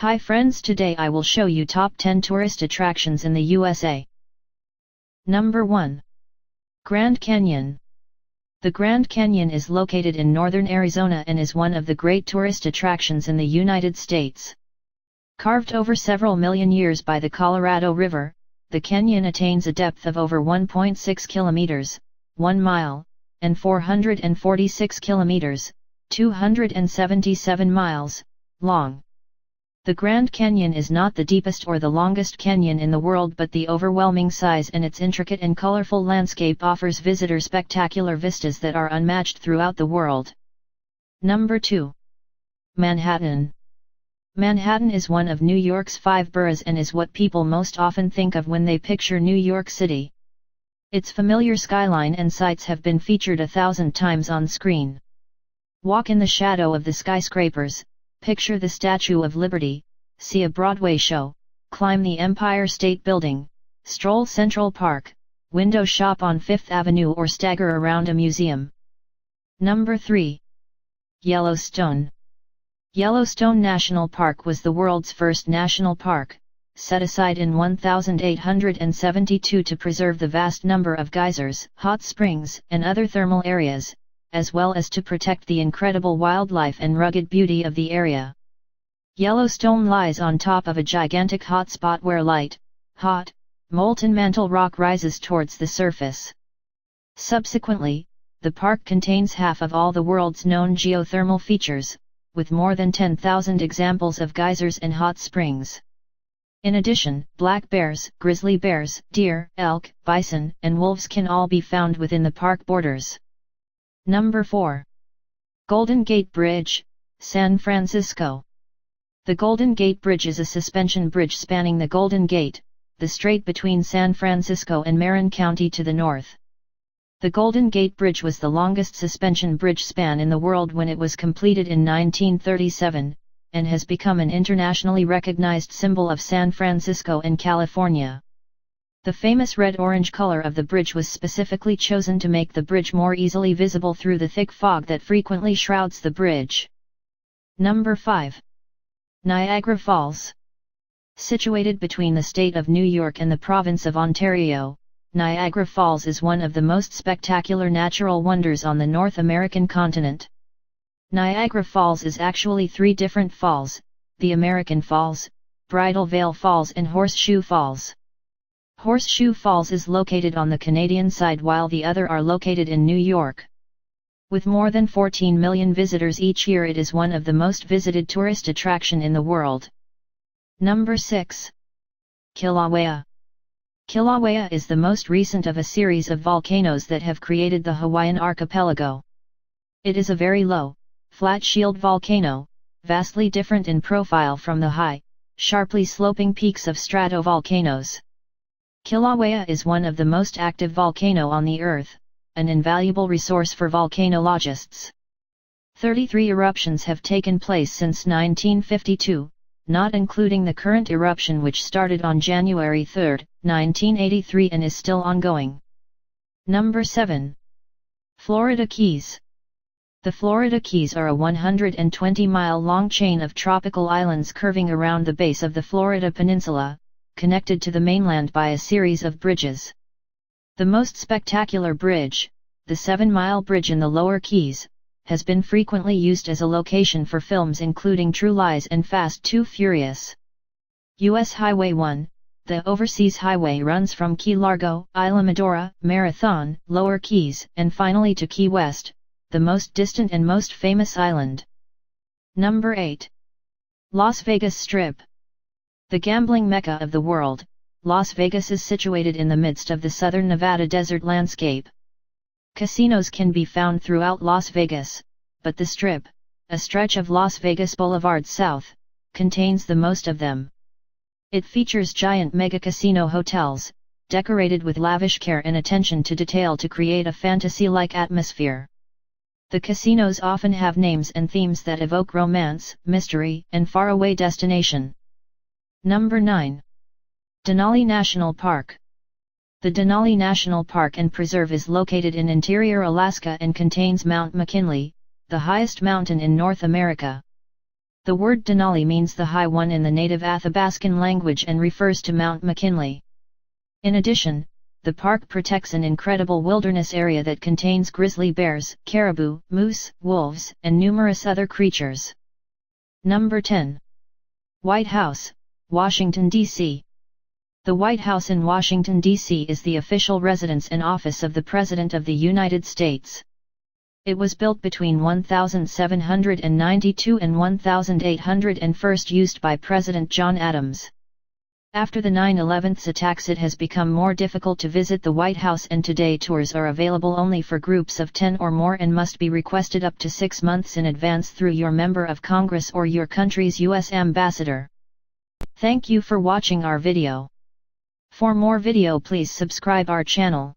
Hi friends, today I will show you top 10 tourist attractions in the USA. Number 1. Grand Canyon. The Grand Canyon is located in northern Arizona and is one of the great tourist attractions in the United States. Carved over several million years by the Colorado River, the canyon attains a depth of over 1.6 kilometers, 1 mile, and 446 kilometers, 277 miles, long. The Grand Canyon is not the deepest or the longest canyon in the world, but the overwhelming size and its intricate and colorful landscape offers visitors spectacular vistas that are unmatched throughout the world. Number 2. Manhattan. Manhattan is one of New York's 5 boroughs and is what people most often think of when they picture New York City. Its familiar skyline and sights have been featured 1,000 times on screen. Walk in the shadow of the skyscrapers, picture the Statue of Liberty, see a Broadway show, climb the Empire State Building, stroll Central Park, window shop on Fifth Avenue or stagger around a museum. Number 3. Yellowstone. Yellowstone National Park was the world's first national park, set aside in 1872 to preserve the vast number of geysers, hot springs, and other thermal areas, as well as to protect the incredible wildlife and rugged beauty of the area. Yellowstone lies on top of a gigantic hot spot where hot, molten mantle rock rises towards the surface. Subsequently, the park contains half of all the world's known geothermal features, with more than 10,000 examples of geysers and hot springs. In addition, black bears, grizzly bears, deer, elk, bison, and wolves can all be found within the park borders. Number 4. Golden Gate Bridge, San Francisco. The Golden Gate Bridge is a suspension bridge spanning the Golden Gate, the strait between San Francisco and Marin County to the north. The Golden Gate Bridge was the longest suspension bridge span in the world when it was completed in 1937, and has become an internationally recognized symbol of San Francisco and California. The famous red-orange color of the bridge was specifically chosen to make the bridge more easily visible through the thick fog that frequently shrouds the bridge. Number 5. Niagara Falls. Situated between the state of New York and the province of Ontario, Niagara Falls is one of the most spectacular natural wonders on the North American continent. Niagara Falls is actually 3 different falls: the American Falls, Bridal Veil Falls and Horseshoe Falls. Horseshoe Falls is located on the Canadian side while the other are located in New York. With more than 14 million visitors each year, it is one of the most visited tourist attraction in the world. Number 6. Kilauea. Kilauea is the most recent of a series of volcanoes that have created the Hawaiian archipelago. It is a very low, flat shield volcano, vastly different in profile from the high, sharply sloping peaks of stratovolcanoes. Kilauea is one of the most active volcanoes on the Earth, an invaluable resource for volcanologists. 33 eruptions have taken place since 1952, not including the current eruption which started on January 3, 1983 and is still ongoing. Number 7. Florida Keys. The Florida Keys are a 120-mile-long chain of tropical islands curving around the base of the Florida Peninsula, connected to the mainland by a series of bridges. The most spectacular bridge, the 7-mile bridge in the Lower Keys, has been frequently used as a location for films including True Lies and Fast 2 Furious. U.S. Highway 1, the overseas highway, runs from Key Largo, Isla Medora, Marathon, Lower Keys, and finally to Key West, the most distant and most famous island. Number 8. Las Vegas Strip. The gambling mecca of the world, Las Vegas is situated in the midst of the southern Nevada desert landscape. Casinos can be found throughout Las Vegas, but the Strip, a stretch of Las Vegas Boulevard south, contains the most of them. It features giant mega casino hotels, decorated with lavish care and attention to detail to create a fantasy-like atmosphere. The casinos often have names and themes that evoke romance, mystery, and faraway destination. Number 9. Denali National Park. The Denali National Park and Preserve is located in interior Alaska and contains Mount McKinley, the highest mountain in North America. The word Denali means the high one in the native Athabascan language and refers to Mount McKinley. In addition, the park protects an incredible wilderness area that contains grizzly bears, caribou, moose, wolves, and numerous other creatures. Number 10. White House, Washington, D.C. The White House in Washington, D.C. is the official residence and office of the President of the United States. It was built between 1792 and 1800 and first used by President John Adams. After the 9/11 attacks, it has become more difficult to visit the White House, and today tours are available only for groups of 10 or more and must be requested up to 6 months in advance through your member of Congress or your country's U.S. ambassador. Thank you for watching our video. For more video, please subscribe our channel.